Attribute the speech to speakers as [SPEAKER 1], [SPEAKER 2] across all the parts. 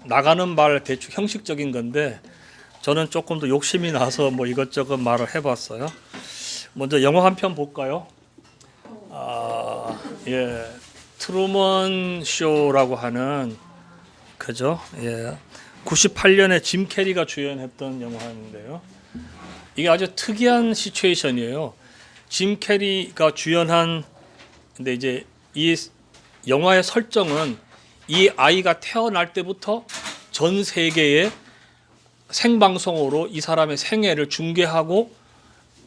[SPEAKER 1] 나가는 말 대충 형식적인 건데 저는 조금 더 욕심이 나서 뭐 이것저것 말을 해봤어요. 먼저 영화 한 편 볼까요? 예, 트루먼 쇼라고 하는 그죠? 예, 98년에 짐 캐리가 주연했던 영화인데요. 이게 아주 특이한 시츄에이션이에요. 짐 캐리가 주연한 근데 이제 이 영화의 설정은 이 아이가 태어날 때부터 전 세계에 생방송으로 이 사람의 생애를 중계하고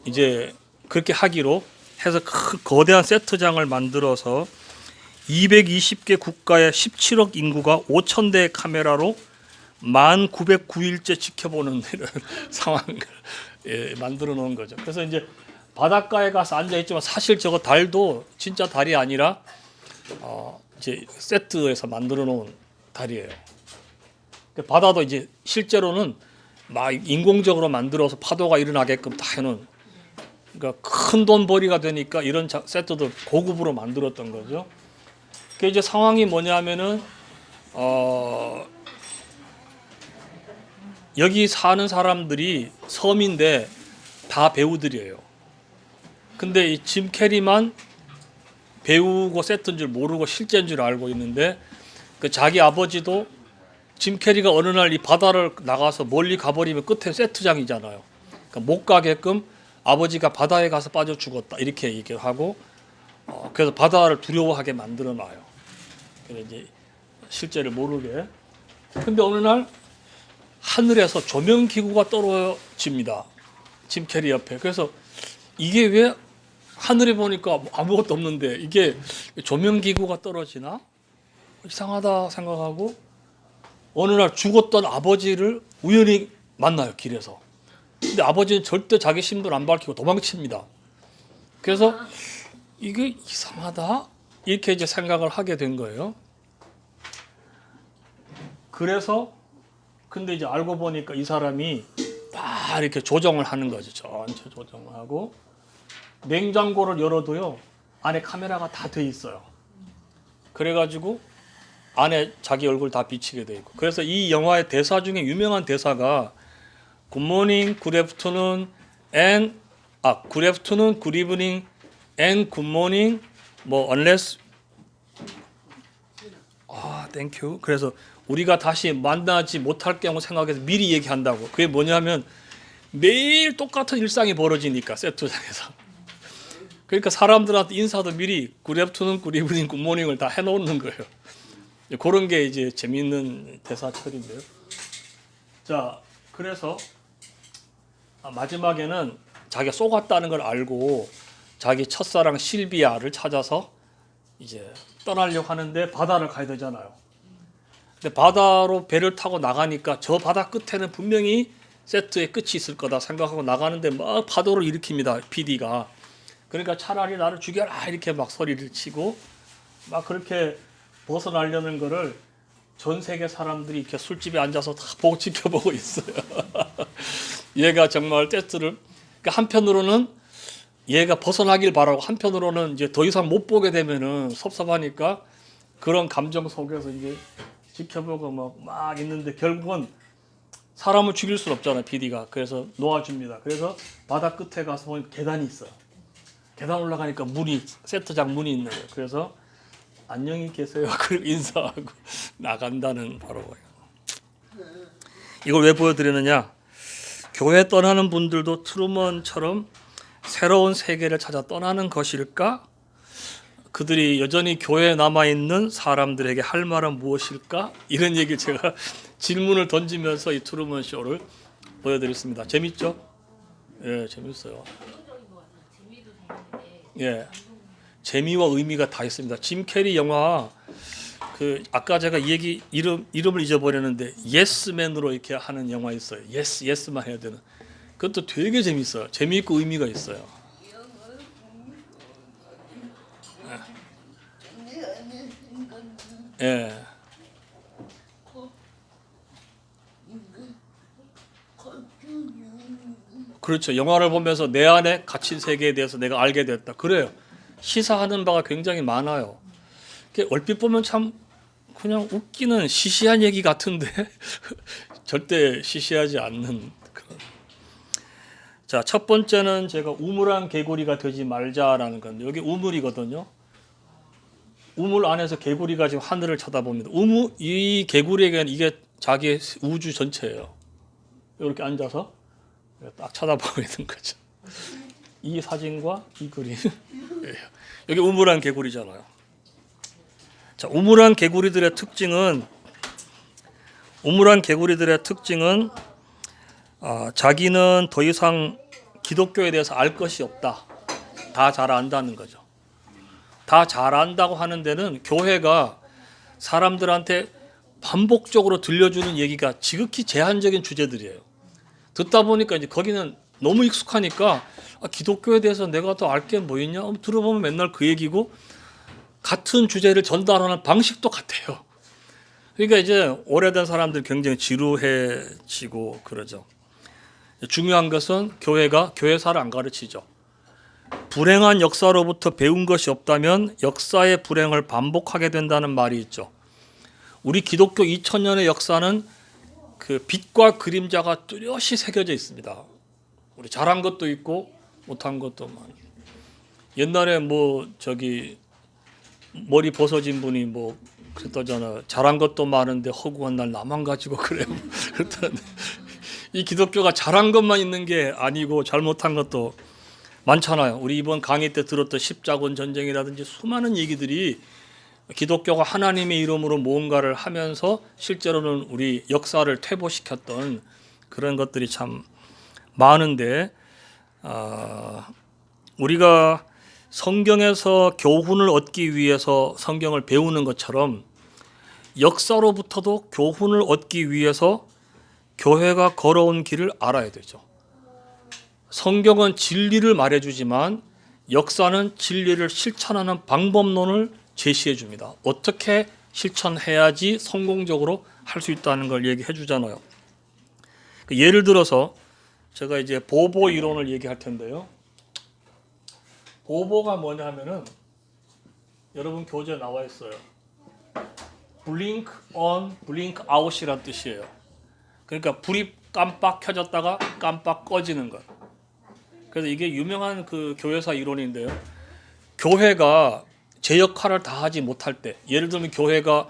[SPEAKER 1] 이제 그렇게 하기로 해서 거대한 세트장을 만들어서 220개 국가의 17억 인구가 5,000대의 카메라로 1909일째 지켜보는 이런 상황을 만들어 놓은 거죠. 그래서 이제 바닷가에 가서 앉아 있지만 사실 저거 달도 진짜 달이 아니라 이제 세트에서 만들어 놓은 달이에요. 바다도 이제 실제로는 막 인공적으로 만들어서 파도가 일어나게끔 다 해놓은. 그러니까 큰 돈벌이가 되니까 이런 세트도 고급으로 만들었던 거죠. 그 이제 상황이 뭐냐면은 여기 사는 사람들이 섬인데 다 배우들이에요. 근데 이 짐 캐리만 배우고 세트인 줄 모르고 실제인 줄 알고 있는데 그 자기 아버지도 짐 캐리가 어느 날 이 바다를 나가서 멀리 가버리면 끝에 세트장이잖아요. 그러니까 못 가게끔 아버지가 바다에 가서 빠져 죽었다 이렇게 얘기를 하고 그래서 바다를 두려워하게 만들어 놔요. 그래서 이제 실제를 모르게. 근데 어느 날 하늘에서 조명 기구가 떨어집니다. 짐 캐리 옆에. 그래서 이게 왜 하늘에 보니까 아무것도 없는데 이게 조명 기구가 떨어지나? 이상하다 생각하고 어느 날 죽었던 아버지를 우연히 만나요, 길에서. 근데 아버지는 절대 자기 신분 안 밝히고 도망칩니다. 그래서 이게 이상하다 이렇게 이제 생각을 하게 된 거예요. 그래서 근데 이제 알고 보니까 이 사람이 막 이렇게 조정을 하는 거죠. 전체 조정을 하고 냉장고를 열어도요 안에 카메라가 다 돼 있어요. 그래가지고 안에 자기 얼굴 다 비치게 돼 있고. 그래서 이 영화의 대사 중에 유명한 대사가 Good morning, good afternoon, and good afternoon, good evening, and good morning. 뭐 unless thank you. 그래서 우리가 다시 만나지 못할 경우 생각해서 미리 얘기한다고. 그게 뭐냐면 매일 똑같은 일상이 벌어지니까 세트장에서. 그러니까 사람들한테 인사도 미리 good afternoon, good evening, good morning을 다 해놓는 거예요. 그런 게 이제 재미있는 대사처리인데요. 자, 그래서 마지막에는 자기가 속았다는 걸 알고 자기 첫사랑 실비아를 찾아서 이제 떠나려고 하는데 바다를 가야 되잖아요. 근데 바다로 배를 타고 나가니까 저 바다 끝에는 분명히 세트의 끝이 있을 거다 생각하고 나가는데 막 파도를 일으킵니다, PD가. 그러니까 차라리 나를 죽여라 이렇게 막 소리를 치고 막 그렇게 벗어나려는 거를 전 세계 사람들이 이렇게 술집에 앉아서 다 보고 지켜보고 있어요. 얘가 정말 테스트를 그러니까 한편으로는 얘가 벗어나길 바라고 한편으로는 이제 더 이상 못 보게 되면은 섭섭하니까 그런 감정 속에서 이제 지켜보고 막 있는데 결국은 사람을 죽일 수는 없잖아요, PD가. 그래서 놓아줍니다. 그래서 바다 끝에 가서 보니까 계단이 있어요. 계단 올라가니까 문이 세트장 문이 있는 거예요. 그래서 안녕히 계세요. 그리고 인사하고 나간다는 바로 거예요. 이걸 왜 보여드리느냐? 교회 떠나는 분들도 트루먼처럼 새로운 세계를 찾아 떠나는 것일까? 그들이 여전히 교회에 남아있는 사람들에게 할 말은 무엇일까? 이런 얘기를 제가 질문을 던지면서 이 트루먼 쇼를 보여드렸습니다. 재밌죠? 예, 재밌어요. 예, 재미와 의미가 다 있습니다. 짐 캐리 영화 그 아까 제가 이름을 잊어버렸는데 예스맨으로 이렇게 하는 영화 있어요. 예스만 해야 되는. 그것도 되게 재밌어요. 재미있고 의미가 있어요. 예. 그렇죠. 영화를 보면서 내 안에 갇힌 세계에 대해서 내가 알게 됐다. 그래요. 시사하는 바가 굉장히 많아요. 얼핏 보면 참 그냥 웃기는 시시한 얘기 같은데 절대 시시하지 않는 그런. 자, 첫 번째는 제가 우물안 개구리가 되지 말자라는 건데, 여기 우물이거든요. 우물 안에서 개구리가 지금 하늘을 쳐다봅니다. 이 개구리에게는 이게 자기의 우주 전체예요. 이렇게 앉아서 딱 쳐다보고 있는 거죠. 이 사진과 이 그림. 여기 우물안 개구리잖아요. 자, 우물안 개구리들의 특징은 자기는 더 이상 기독교에 대해서 알 것이 없다. 다 잘 안다는 거죠. 다 잘 안다고 하는 데는 교회가 사람들한테 반복적으로 들려주는 얘기가 지극히 제한적인 주제들이에요. 듣다 보니까 이제 거기는 너무 익숙하니까 기독교에 대해서 내가 더 알 게 뭐 있냐? 들어보면 맨날 그 얘기고 같은 주제를 전달하는 방식도 같아요. 그러니까 이제 오래된 사람들 굉장히 지루해지고 그러죠. 중요한 것은 교회가 교회사를 안 가르치죠. 불행한 역사로부터 배운 것이 없다면 역사의 불행을 반복하게 된다는 말이 있죠. 우리 기독교 2000년의 역사는 그 빛과 그림자가 뚜렷이 새겨져 있습니다. 우리 잘한 것도 있고 못한 것도 많아요. 옛날에 머리 벗어진 분이 그랬다잖아요. 잘한 것도 많은데 허구한 날 나만 가지고 그래요. 그랬다는데 이 기독교가 잘한 것만 있는 게 아니고 잘못한 것도 많잖아요. 우리 이번 강의 때 들었던 십자군 전쟁이라든지 수많은 얘기들이 기독교가 하나님의 이름으로 무언가를 하면서 실제로는 우리 역사를 퇴보시켰던 그런 것들이 참 많은데, 우리가 성경에서 교훈을 얻기 위해서 성경을 배우는 것처럼 역사로부터도 교훈을 얻기 위해서 교회가 걸어온 길을 알아야 되죠. 성경은 진리를 말해주지만 역사는 진리를 실천하는 방법론을 제시해 줍니다. 어떻게 실천해야지 성공적으로 할 수 있다는 걸 얘기해 주잖아요. 예를 들어서 제가 이제 보보 이론을 얘기할 텐데요. 보보가 뭐냐 하면은 여러분 교재에 나와 있어요. blink on, blink out이란 뜻이에요. 그러니까 불이 깜빡 켜졌다가 깜빡 꺼지는 것. 그래서 이게 유명한 그 교회사 이론인데요. 교회가 제 역할을 다 하지 못할 때, 예를 들면 교회가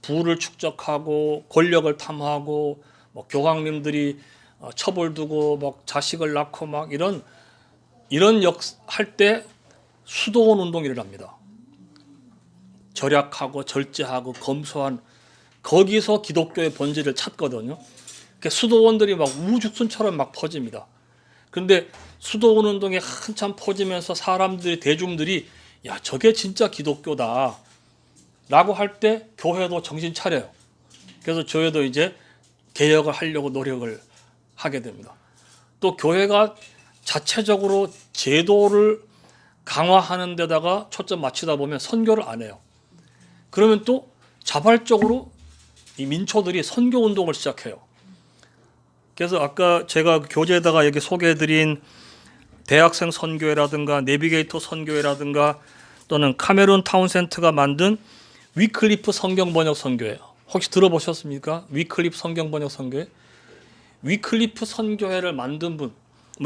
[SPEAKER 1] 부를 축적하고 권력을 탐하고 교황님들이 첩을 두고 자식을 낳고 이런 할 때 수도원 운동이 일어납니다. 절약하고 절제하고 검소한, 거기서 기독교의 본질을 찾거든요. 수도원들이 우후죽순처럼 퍼집니다. 그런데 수도원 운동이 한참 퍼지면서 대중들이 야, 저게 진짜 기독교다 라고 할 때 교회도 정신 차려요. 그래서 교회도 이제 개혁을 하려고 노력을 하게 됩니다. 또 교회가 자체적으로 제도를 강화하는 데다가 초점 맞추다 보면 선교를 안 해요. 그러면 또 자발적으로 이 민초들이 선교 운동을 시작해요. 그래서 아까 제가 교재에다가 여기 소개해드린 대학생 선교회라든가 내비게이터 선교회라든가 또는 카메룬 타운센트가 만든 위클리프 성경 번역 선교회, 혹시 들어보셨습니까? 위클리프 성경 번역 선교회. 위클리프 선교회를 만든 분,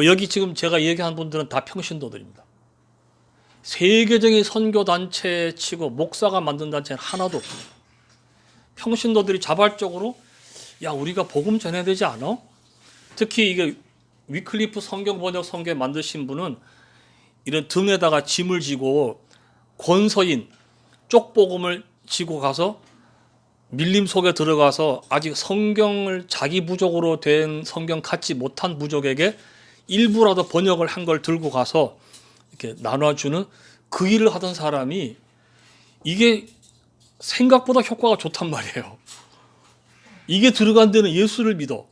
[SPEAKER 1] 여기 지금 제가 얘기한 분들은 다 평신도들입니다. 세계적인 선교 단체 치고 목사가 만든 단체는 하나도 없습니다. 평신도들이 자발적으로 야, 우리가 복음 전해야 되지 않아? 특히 이게 위클리프 성경 번역 선교회 만드신 분은 이런 등에다가 짐을 지고 권서인 쪽복음을 지고 가서 밀림 속에 들어가서 아직 성경을 자기 부족으로 된 성경 갖지 못한 부족에게 일부라도 번역을 한 걸 들고 가서 이렇게 나눠주는 그 일을 하던 사람이 이게 생각보다 효과가 좋단 말이에요. 이게 들어간 데는 예수를 믿어.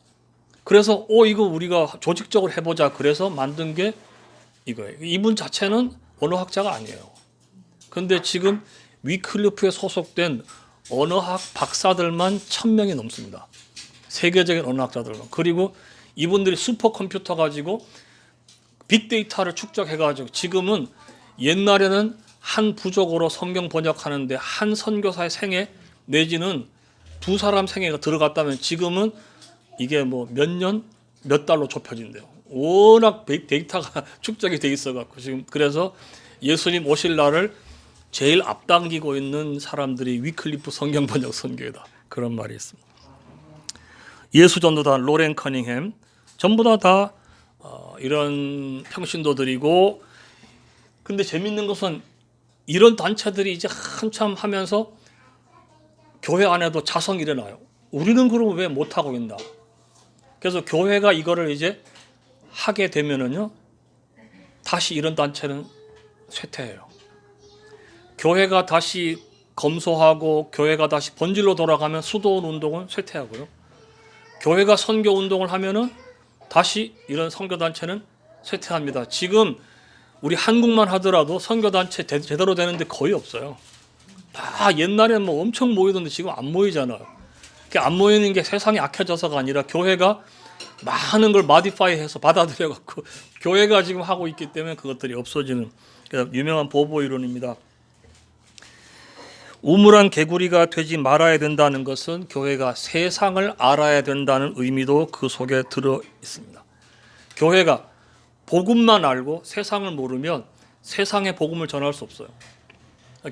[SPEAKER 1] 그래서 이거 우리가 조직적으로 해보자. 그래서 만든 게 이거예요. 이분 자체는 언어학자가 아니에요. 그런데 지금 위클리프에 소속된 언어학 박사들만 1000명이 넘습니다. 세계적인 언어학자들만. 그리고 이분들이 슈퍼컴퓨터 가지고 빅데이터를 축적해가지고 지금은 옛날에는 한 부족으로 성경 번역하는데 한 선교사의 생애 내지는 두 사람 생애가 들어갔다면 지금은 이게 뭐 몇 년, 몇 달로 좁혀진대요. 워낙 데이터가 축적이 돼 있어갖고 지금 그래서 예수님 오실 날을 제일 앞당기고 있는 사람들이 위클리프 성경번역 선교회다. 그런 말이 있습니다. 예수 전도단 로렌 커닝햄 전부 다 이런 평신도들이고, 근데 재밌는 것은 이런 단체들이 이제 한참 하면서 교회 안에도 자성이 일어나요. 우리는 그럼 왜 못하고 있나? 그래서 교회가 이거를 이제 하게 되면은요, 다시 이런 단체는 쇠퇴해요. 교회가 다시 검소하고 교회가 다시 본질로 돌아가면 수도원 운동은 쇠퇴하고요. 교회가 선교 운동을 하면은 다시 이런 선교단체는 쇠퇴합니다. 지금 우리 한국만 하더라도 선교단체 제대로 되는데 거의 없어요. 다 옛날에 뭐 엄청 모이던데 지금 안 모이잖아요. 안 모이는 게 세상이 악해져서가 아니라 교회가 많은 걸 마디파이해서 받아들여갖고 교회가 지금 하고 있기 때문에 그것들이 없어지는 유명한 보보 이론입니다. 우물안 개구리가 되지 말아야 된다는 것은 교회가 세상을 알아야 된다는 의미도 그 속에 들어 있습니다. 교회가 복음만 알고 세상을 모르면 세상에 복음을 전할 수 없어요.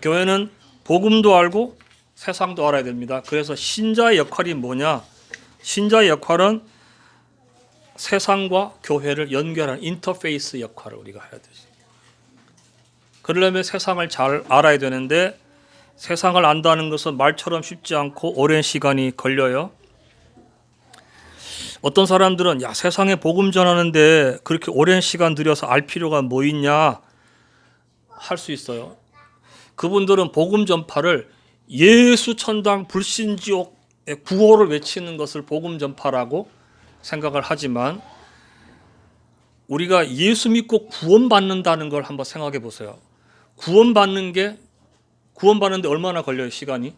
[SPEAKER 1] 교회는 복음도 알고 세상도 알아야 됩니다. 그래서 신자의 역할이 뭐냐? 신자의 역할은 세상과 교회를 연결하는 인터페이스 역할을 우리가 해야 되죠. 그러려면 세상을 잘 알아야 되는데 세상을 안다는 것은 말처럼 쉽지 않고 오랜 시간이 걸려요. 어떤 사람들은 야, 세상에 복음 전하는데 그렇게 오랜 시간 들여서 알 필요가 뭐 있냐 할 수 있어요. 그분들은 복음 전파를 예수 천당 불신지옥의 구호를 외치는 것을 복음 전파라고 생각을 하지만, 우리가 예수 믿고 구원받는다는 걸 한번 생각해 보세요. 구원받는데 얼마나 걸려요, 시간이?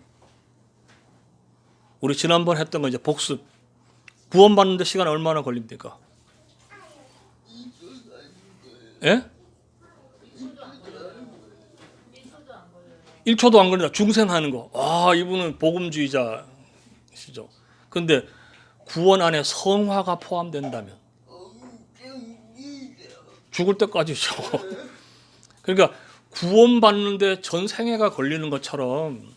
[SPEAKER 1] 우리 지난번 했던 거 이제 복습. 구원받는데 시간 얼마나 걸립니까? 예? 1초도 안 걸린다. 중생하는 거. 아, 이분은 복음주의자시죠. 근데 구원 안에 성화가 포함된다면 죽을 때까지죠. 그러니까 구원받는데 전생애가 걸리는 것처럼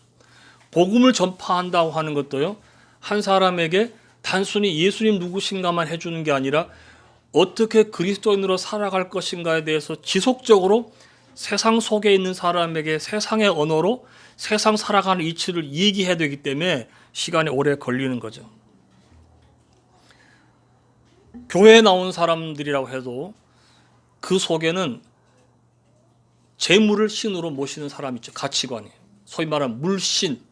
[SPEAKER 1] 복음을 전파한다고 하는 것도요, 한 사람에게 단순히 예수님 누구신가만 해주는 게 아니라 어떻게 그리스도인으로 살아갈 것인가에 대해서 지속적으로 세상 속에 있는 사람에게 세상의 언어로 세상 살아가는 이치를 얘기해야 되기 때문에 시간이 오래 걸리는 거죠. 교회에 나온 사람들이라고 해도 그 속에는 재물을 신으로 모시는 사람이 있죠. 가치관이. 소위 말하는 물신.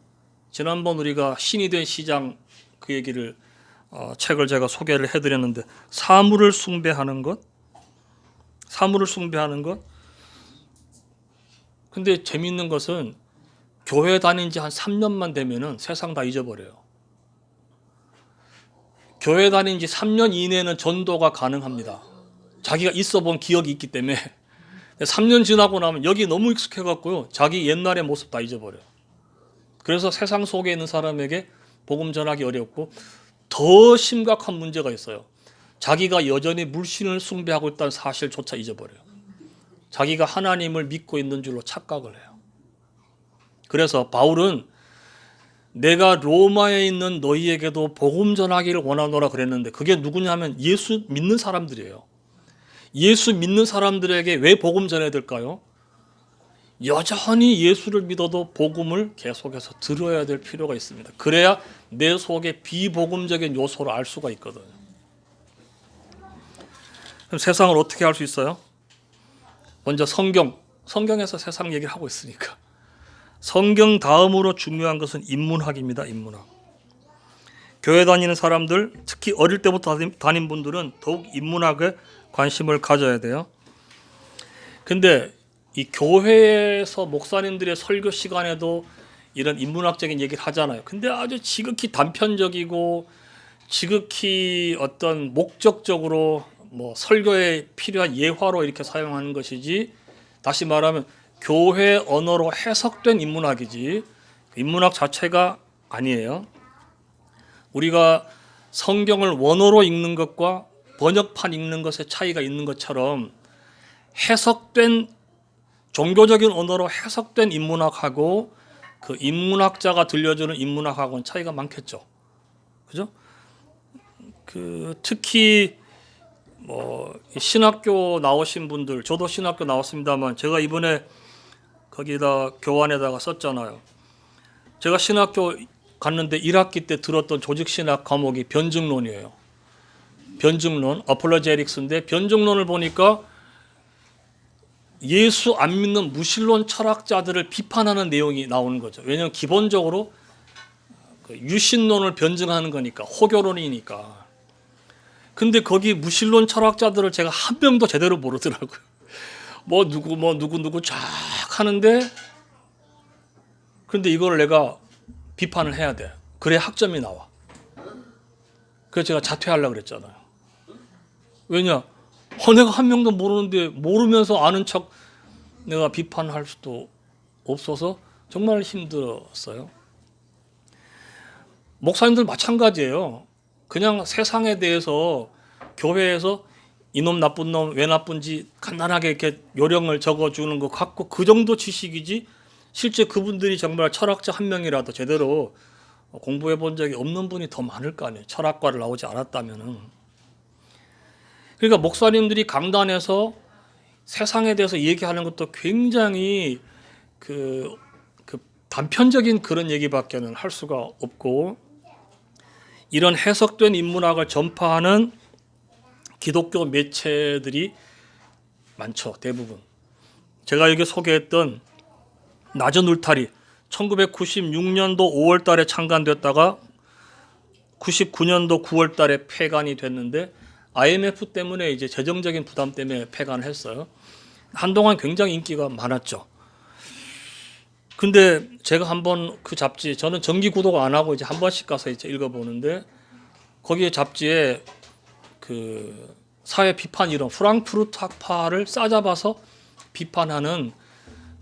[SPEAKER 1] 지난번 우리가 신이 된 시장 그 얘기를 책을 제가 소개를 해드렸는데, 사물을 숭배하는 것. 근데 재미있는 것은 교회 다닌 지 한 3년만 되면은 세상 다 잊어버려요. 교회 다닌 지 3년 이내에는 전도가 가능합니다. 자기가 있어 본 기억이 있기 때문에. 3년 지나고 나면 여기 너무 익숙해갖고요, 자기 옛날의 모습 다 잊어버려요. 그래서 세상 속에 있는 사람에게 복음 전하기 어렵고, 더 심각한 문제가 있어요. 자기가 여전히 물신을 숭배하고 있다는 사실조차 잊어버려요. 자기가 하나님을 믿고 있는 줄로 착각을 해요. 그래서 바울은 내가 로마에 있는 너희에게도 복음 전하기를 원하노라 그랬는데, 그게 누구냐면 예수 믿는 사람들이에요. 예수 믿는 사람들에게 왜 복음 전해야 될까요? 여전히 예수를 믿어도 복음을 계속해서 들어야 될 필요가 있습니다. 그래야 내 속에 비복음적인 요소를 알 수가 있거든요. 그럼 세상을 어떻게 알 수 있어요? 먼저 성경에서 세상 얘기를 하고 있으니까. 성경 다음으로 중요한 것은 인문학입니다. 인문학. 교회 다니는 사람들, 특히 어릴 때부터 다닌 분들은 더욱 인문학에 관심을 가져야 돼요. 근데 이 교회에서 목사님들의 설교 시간에도 이런 인문학적인 얘기를 하잖아요. 근데 아주 지극히 단편적이고 지극히 어떤 목적적으로 뭐 설교에 필요한 예화로 이렇게 사용하는 것이지, 다시 말하면 교회 언어로 해석된 인문학이지, 인문학 자체가 아니에요. 우리가 성경을 원어로 읽는 것과 번역판 읽는 것의 차이가 있는 것처럼 해석된 종교적인 언어로 해석된 인문학하고 그 인문학자가 들려주는 인문학하고는 차이가 많겠죠. 그죠? 특히 뭐 신학교 나오신 분들, 저도 신학교 나왔습니다만 제가 이번에 거기다 교환에다가 썼잖아요. 제가 신학교 갔는데 1학기 때 들었던 조직신학 과목이 변증론이에요. 변증론, 어폴로제틱스인데 변증론을 보니까 예수 안 믿는 무신론 철학자들을 비판하는 내용이 나오는 거죠. 왜냐하면 기본적으로 유신론을 변증하는 거니까, 호교론이니까. 근데 거기 무신론 철학자들을 제가 한 명도 제대로 모르더라고요. 뭐 누구 쫙 하는데, 근데 이걸 내가 비판을 해야 돼. 그래야 학점이 나와. 그래서 제가 자퇴하려고 그랬잖아요. 왜냐? 내가 한 명도 모르는데 모르면서 아는 척 내가 비판할 수도 없어서 정말 힘들었어요. 목사님들 마찬가지예요. 그냥 세상에 대해서 교회에서 이놈 나쁜 놈 왜 나쁜지 간단하게 이렇게 요령을 적어주는 것 같고 그 정도 지식이지 실제 그분들이 정말 철학자 한 명이라도 제대로 공부해 본 적이 없는 분이 더 많을 거 아니에요. 철학과를 나오지 않았다면은. 그러니까 목사님들이 강단에서 세상에 대해서 얘기하는 것도 굉장히 그 단편적인 그런 얘기밖에는 할 수가 없고 이런 해석된 인문학을 전파하는 기독교 매체들이 많죠. 대부분. 제가 여기 소개했던 낮은 울타리 1996년도 5월 달에 창간됐다가 99년도 9월 달에 폐간이 됐는데 IMF 때문에 이제 재정적인 부담 때문에 폐간을 했어요. 한동안 굉장히 인기가 많았죠. 근데 제가 한번 그 잡지, 저는 정기 구독 안 하고 이제 한 번씩 가서 이제 읽어보는데 거기에 잡지에 그 사회 비판 이론, 프랑크푸르트 학파를 싸잡아서 비판하는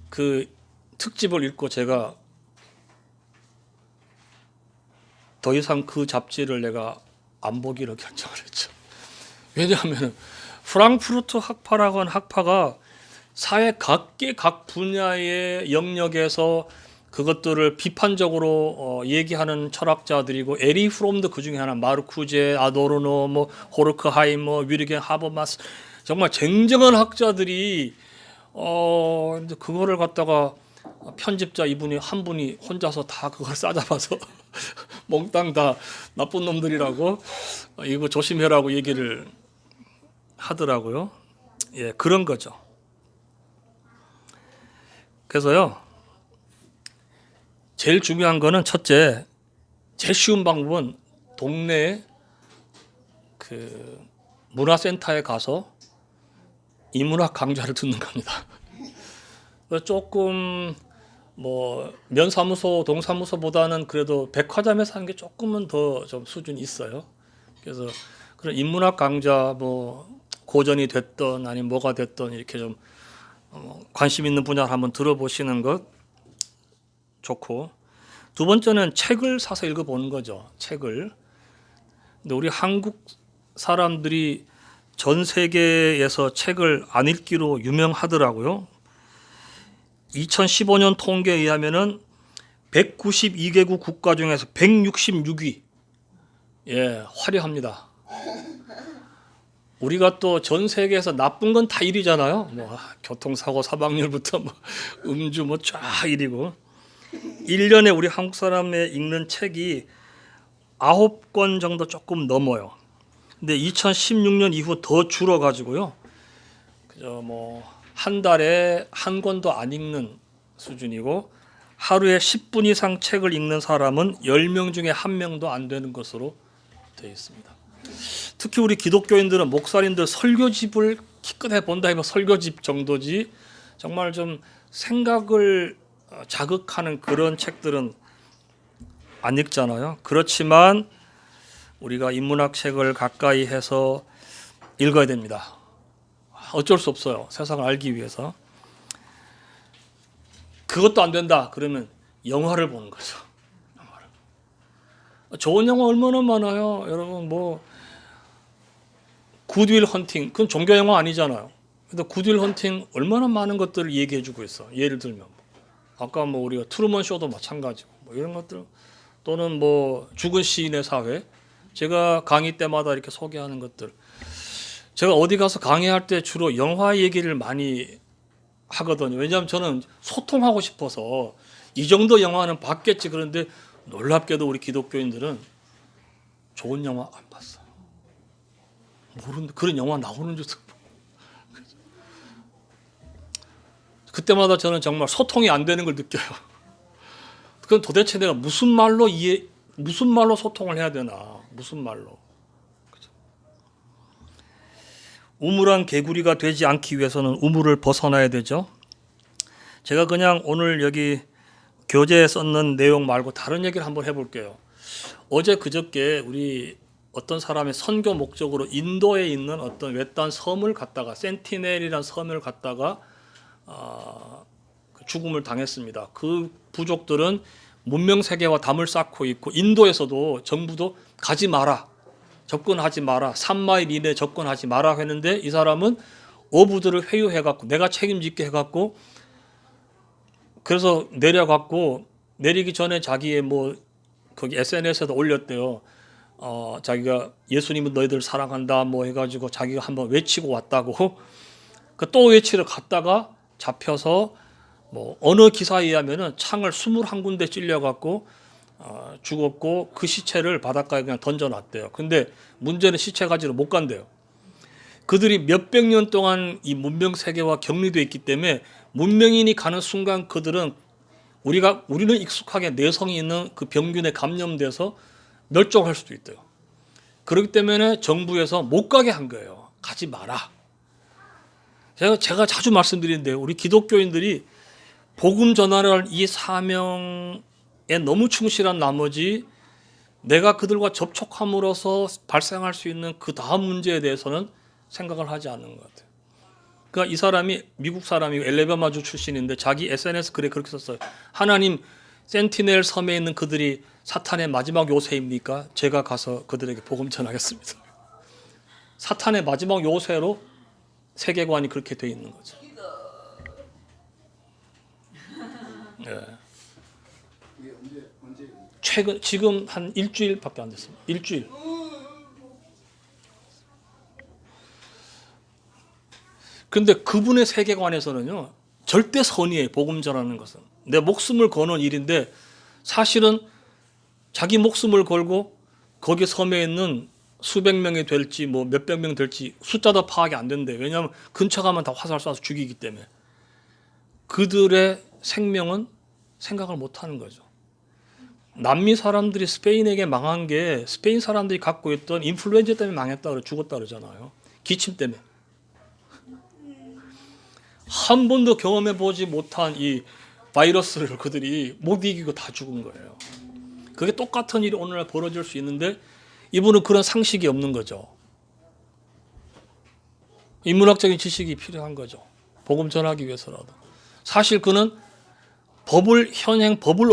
[SPEAKER 1] 그 특집을 읽고 제가 더 이상 그 잡지를 내가 안 보기로 결정을 했죠. 왜냐하면 프랑크푸르트 학파라고 하는 학파가 사회 각계 각 분야의 영역에서 그것들을 비판적으로 얘기하는 철학자들이고 에리 프롬도 그 중에 하나, 마르쿠제, 아도르노, 뭐 호르크하이머, 위르겐 하버마스 정말 쟁쟁한 학자들이 이제 그거를 갖다가 편집자 이분이 한 분이 혼자서 다 그걸 싸잡아서 몽땅 다 나쁜 놈들이라고 이거 조심해라고 얘기를 하더라고요. 예, 그런 거죠. 그래서요, 제일 중요한 거는 첫째, 제일 쉬운 방법은 동네 그 문화센터에 가서 인문학 강좌를 듣는 겁니다. 조금 뭐 면사무소, 동사무소보다는 그래도 백화점에서 하는 게 조금은 더 좀 수준이 있어요. 그래서 그런 인문학 강좌 뭐 고전이 됐던 아니면 뭐가 됐던 이렇게 좀 관심 있는 분야를 한번 들어보시는 것 좋고, 두 번째는 책을 사서 읽어보는 거죠. 책을. 근데 우리 한국 사람들이 전 세계에서 책을 안 읽기로 유명하더라고요. 2015년 통계에 의하면은 192개국 국가 중에서 166위. 예, 화려합니다. 우리가 또 전 세계에서 나쁜 건 다 1위잖아요. 뭐 교통사고 사망률부터 뭐 음주 뭐 쫙 1위고. 1년에 우리 한국 사람의 읽는 책이 9권 정도 조금 넘어요. 근데 2016년 이후 더 줄어 가지고요. 그저 뭐 한 달에 한 권도 안 읽는 수준이고 하루에 10분 이상 책을 읽는 사람은 10명 중에 1명도 안 되는 것으로 되어 있습니다. 특히 우리 기독교인들은 목사님들 설교집을 기껏 본다 하면 설교집 정도지 정말 좀 생각을 자극하는 그런 책들은 안 읽잖아요. 그렇지만 우리가 인문학 책을 가까이 해서 읽어야 됩니다. 어쩔 수 없어요. 세상을 알기 위해서. 그것도 안 된다 그러면 영화를 보는 거죠. 영화를. 좋은 영화 얼마나 많아요. 여러분 뭐 굿윌 헌팅 그건 종교 영화 아니잖아요. 근데 굿윌 헌팅 얼마나 많은 것들을 얘기해 주고 있어. 예를 들면 아까 뭐 우리가 트루먼 쇼도 마찬가지고 뭐 이런 것들 또는 뭐 죽은 시인의 사회 제가 강의 때마다 이렇게 소개하는 것들 제가 어디 가서 강의할 때 주로 영화 얘기를 많이 하거든요. 왜냐하면 저는 소통하고 싶어서 이 정도 영화는 봤겠지. 그런데 놀랍게도 우리 기독교인들은 좋은 영화 안 봤어요. 모르는데 그런 영화 나오는 줄도 모르고. 그때마다 저는 정말 소통이 안 되는 걸 느껴요. 그건 도대체 내가 무슨 말로 소통을 해야 되나? 무슨 말로? 그죠? 우물안 개구리가 되지 않기 위해서는 우물을 벗어나야 되죠. 제가 그냥 오늘 여기 교재에 썼는 내용 말고 다른 얘기를 한번 해볼게요. 어제 그저께 우리 어떤 사람의 선교 목적으로 인도에 있는 어떤 외딴 섬을 갔다가 센티넬이라는 섬을 갔다가 죽음을 당했습니다. 그 부족들은 문명 세계와 담을 쌓고 있고 인도에서도 정부도 가지 마라, 접근하지 마라, 3마일 이내 접근하지 마라 했는데 이 사람은 어부들을 회유해갖고 내가 책임질게 해갖고 그래서 내려갔고 내리기 전에 자기의 뭐 거기 SNS에도 올렸대요. 자기가 예수님은 너희들 사랑한다 뭐 해가지고 자기가 한번 외치고 왔다고 그 또 외치러 갔다가 잡혀서 뭐 어느 기사에 의하면은 창을 21군데 찔려갖고 죽었고 그 시체를 바닷가에 그냥 던져놨대요. 근데 문제는 시체 가지러 못 간대요. 그들이 몇백 년 동안 이 문명 세계와 격리되어 있기 때문에 문명인이 가는 순간 그들은 우리는 익숙하게 내성이 있는 그 병균에 감염돼서 멸종할 수도 있대요. 그렇기 때문에 정부에서 못 가게 한 거예요. 가지 마라. 제가 자주 말씀드리는데 우리 기독교인들이 복음 전하를 이 사명에 너무 충실한 나머지 내가 그들과 접촉함으로써 발생할 수 있는 그 다음 문제에 대해서는 생각을 하지 않는 것 같아요. 그러니까 이 사람이 미국 사람이고 엘레바마주 출신인데 자기 SNS 글에 그렇게 썼어요. 하나님 센티넬 섬에 있는 그들이 사탄의 마지막 요새입니까? 제가 가서 그들에게 복음 전하겠습니다. 사탄의 마지막 요새로 세계관이 그렇게 돼 있는 거죠. 네. 최근 지금 한 일주일밖에 안 됐습니다. 일주일. 근데 그분의 세계관에서는요 절대 선의예요. 복음 전하는 것은 내 목숨을 거는 일인데 사실은 자기 목숨을 걸고 거기 섬에 있는 수백 명이 될지 뭐 몇백 명 될지 숫자도 파악이 안 된대. 왜냐하면 근처 가면 다 화살 쏴서 죽이기 때문에 그들의 생명은 생각을 못 하는 거죠. 남미 사람들이 스페인에게 망한 게 스페인 사람들이 갖고 있던 인플루엔자 때문에 망했다 그래 죽었다 그러잖아요. 기침 때문에. 한 번도 경험해 보지 못한 이 바이러스를 그들이 못 이기고 다 죽은 거예요. 그게 똑같은 일이 오늘날 벌어질 수 있는데 이분은 그런 상식이 없는 거죠. 인문학적인 지식이 필요한 거죠. 복음 전하기 위해서라도. 사실 그는 현행 법을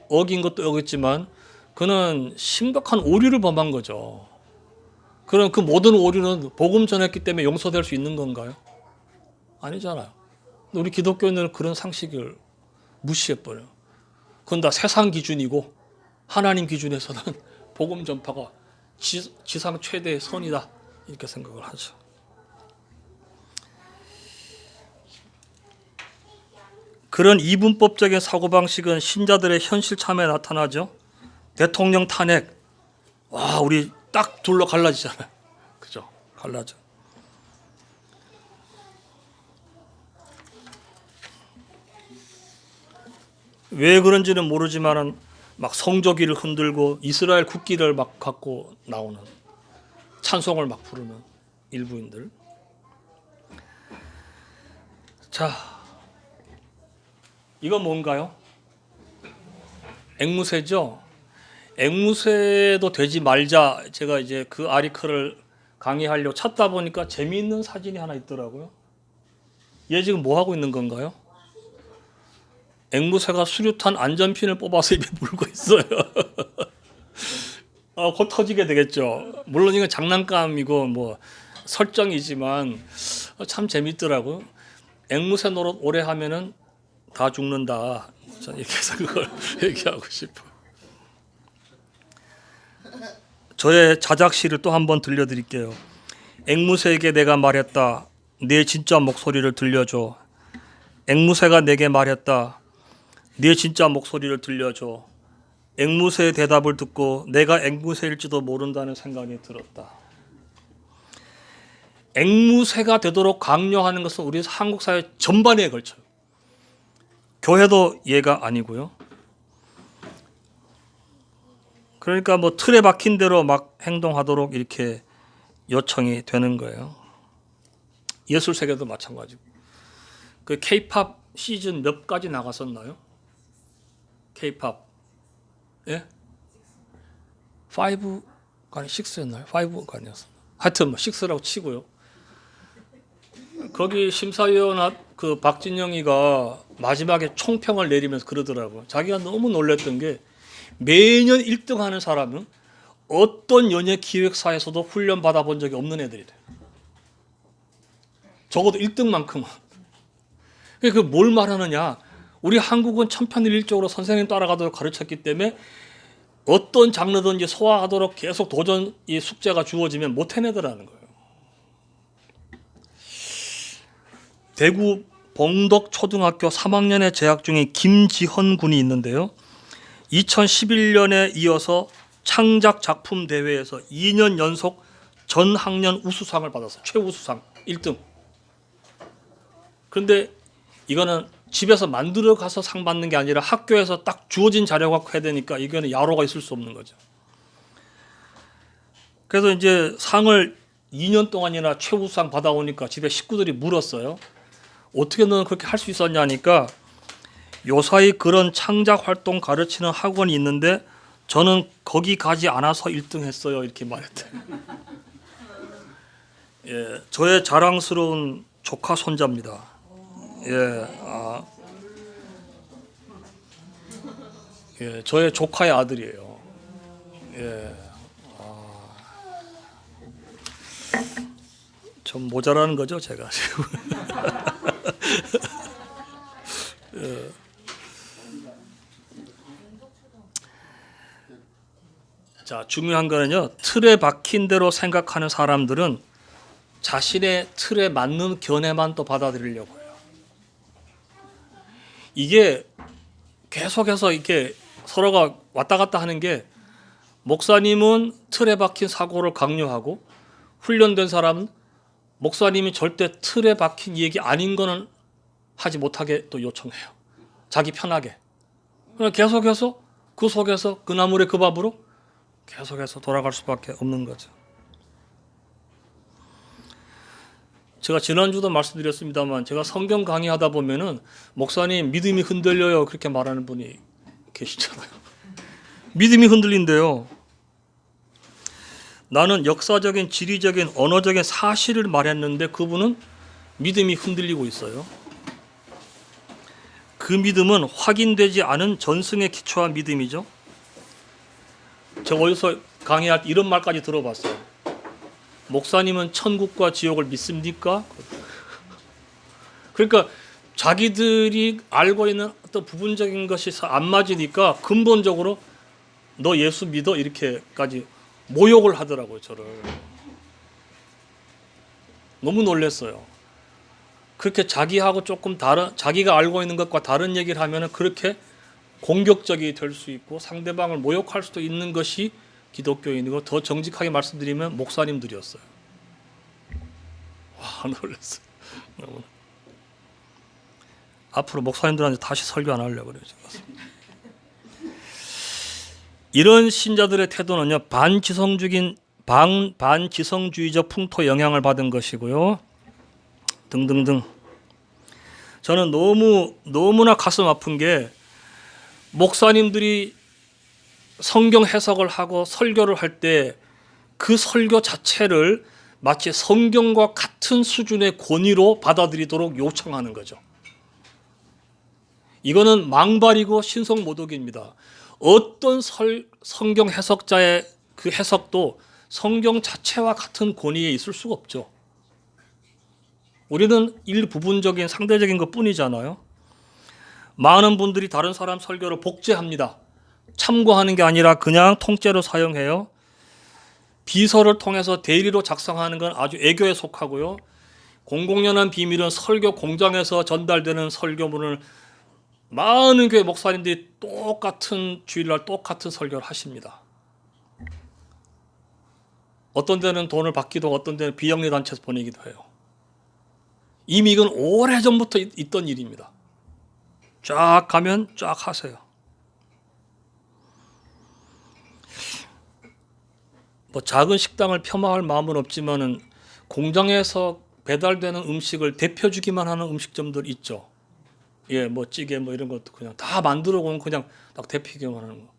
[SPEAKER 1] 어긴 것도 어겼지만 그는 심각한 오류를 범한 거죠. 그럼 그 모든 오류는 복음 전했기 때문에 용서될 수 있는 건가요? 아니잖아요. 우리 기독교인들은 그런 상식을 무시해버려요. 그건 다 세상 기준이고 하나님 기준에서는 복음 전파가 지상 최대의 선이다 이렇게 생각을 하죠. 그런 이분법적인 사고방식은 신자들의 현실 참여에 나타나죠. 대통령 탄핵, 와 우리 딱 둘로 갈라지잖아요. 그죠? 갈라져. 왜 그런지는 모르지만은 막 성조기를 흔들고 이스라엘 국기를 막 갖고 나오는 찬송을 막 부르는 일부인들. 자, 이건 뭔가요? 앵무새죠. 앵무새도 되지 말자. 제가 이제 그 아리클을 강의하려고 찾다 보니까 재미있는 사진이 하나 있더라고요. 얘 지금 뭐 하고 있는 건가요? 앵무새가 수류탄 안전핀을 뽑아서 입에 물고 있어요. 곧 터지게 되겠죠. 물론 이건 장난감이고 뭐 설정이지만 참 재밌더라고요. 앵무새 노릇 오래 하면은 다 죽는다. 저는 이렇게 해서 그걸 얘기하고 싶어. 저의 자작시를 또 한번 들려드릴게요. 앵무새에게 내가 말했다. 네 진짜 목소리를 들려줘. 앵무새가 내게 말했다. 네 진짜 목소리를 들려줘. 앵무새의 대답을 듣고 내가 앵무새일지도 모른다는 생각이 들었다. 앵무새가 되도록 강요하는 것은 우리 한국 사회 전반에 걸쳐요. 교회도 예가 아니고요. 그러니까 뭐 틀에 박힌 대로 막 행동하도록 이렇게 요청이 되는 거예요. 예술 세계도 마찬가지고. 그 K-팝 시즌 몇 가지 나갔었나요? K-팝. 예? 5가 아니 6였나요? 5가 아니었어. 하여튼 뭐 6라고 치고요. 거기 심사위원 그 박진영이가 마지막에 총평을 내리면서 그러더라고요. 자기가 너무 놀랐던 게 매년 1등 하는 사람은 어떤 연예 기획사에서도 훈련 받아본 적이 없는 애들이래. 적어도 1등만큼은. 그 뭘 말하느냐? 우리 한국은 천편일률적으로 선생님 따라가도록 가르쳤기 때문에 어떤 장르든지 소화하도록 계속 도전 이 숙제가 주어지면 못 해내더라는 거예요. 대구 봉덕 초등학교 3학년에 재학 중인 김지헌 군이 있는데요. 2011년에 이어서 창작 작품 대회에서 2년 연속 전 학년 우수상을 받았어요. 최우수상 1등. 그런데 이거는 집에서 만들어 가서 상 받는 게 아니라 학교에서 딱 주어진 자료 갖고 해야 되니까 이거는 야로가 있을 수 없는 거죠. 그래서 이제 상을 2년 동안이나 최우수상 받아오니까 집에 식구들이 물었어요. 어떻게 너는 그렇게 할 수 있었냐니까 요사이 그런 창작 활동 가르치는 학원이 있는데 저는 거기 가지 않아서 1등 했어요. 이렇게 말했대요. 예, 저의 자랑스러운 조카 손자입니다. 예, 저의 조카의 아들이에요. 예, 좀 모자라는 거죠, 제가 지금. 예. 자, 중요한 거는요. 틀에 박힌 대로 생각하는 사람들은 자신의 틀에 맞는 견해만 또 받아들이려고 해요. 이게 계속해서 이렇게 서로가 왔다 갔다 하는 게 목사님은 틀에 박힌 사고를 강요하고 훈련된 사람은 목사님이 절대 틀에 박힌 얘기 아닌 거는 하지 못하게 또 요청해요. 자기 편하게. 그냥 계속해서 그 속에서 그 나물에 그 밥으로 계속해서 돌아갈 수밖에 없는 거죠. 제가 지난주도 말씀드렸습니다만 제가 성경 강의하다 보면은 목사님 믿음이 흔들려요 그렇게 말하는 분이 계시잖아요. 믿음이 흔들린대요. 나는 역사적인 지리적인 언어적인 사실을 말했는데 그분은 믿음이 흔들리고 있어요. 그 믿음은 확인되지 않은 전승에 기초한 믿음이죠. 제가 어디서 강의할 때 이런 말까지 들어봤어요. 목사님은 천국과 지옥을 믿습니까? 그러니까 자기들이 알고 있는 어떤 부분적인 것이 안 맞으니까 근본적으로 너 예수 믿어? 이렇게까지 모욕을 하더라고요, 저를. 너무 놀랐어요. 그렇게 자기하고 조금 다른, 자기가 알고 있는 것과 다른 얘기를 하면 그렇게 공격적이 될 수 있고 상대방을 모욕할 수도 있는 것이 기독교인이고 더 정직하게 말씀드리면 목사님들이었어요. 와, 놀랐어요. 너무. 앞으로 목사님들한테 다시 설교 안 하려고 그래요. 제가. 이런 신자들의 태도는요, 반지성주의적 풍토 영향을 받은 것이고요. 등등등. 저는 너무나 가슴 아픈 게 목사님들이 성경 해석을 하고 설교를 할 때 그 설교 자체를 마치 성경과 같은 수준의 권위로 받아들이도록 요청하는 거죠. 이거는 망발이고 신성모독입니다. 어떤 성경 해석자의 그 해석도 성경 자체와 같은 권위에 있을 수가 없죠. 우리는 일부분적인 상대적인 것 뿐이잖아요. 많은 분들이 다른 사람 설교를 복제합니다. 참고하는 게 아니라 그냥 통째로 사용해요. 비서를 통해서 대리로 작성하는 건 아주 애교에 속하고요. 공공연한 비밀은 설교 공장에서 전달되는 설교문을 많은 교회 목사님들이 똑같은 주일날 똑같은 설교를 하십니다. 어떤 데는 돈을 받기도 하고 어떤 데는 비영리 단체에서 보내기도 해요. 이미 이건 오래전부터 있던 일입니다. 쫙 가면 쫙 하세요. 뭐 작은 식당을 폄하할 마음은 없지만은 공장에서 배달되는 음식을 데펴주기만 하는 음식점들 있죠. 예, 뭐 찌개 뭐 이런 것도 그냥 다 만들어 오면 그냥 딱 데피기만 하는 거.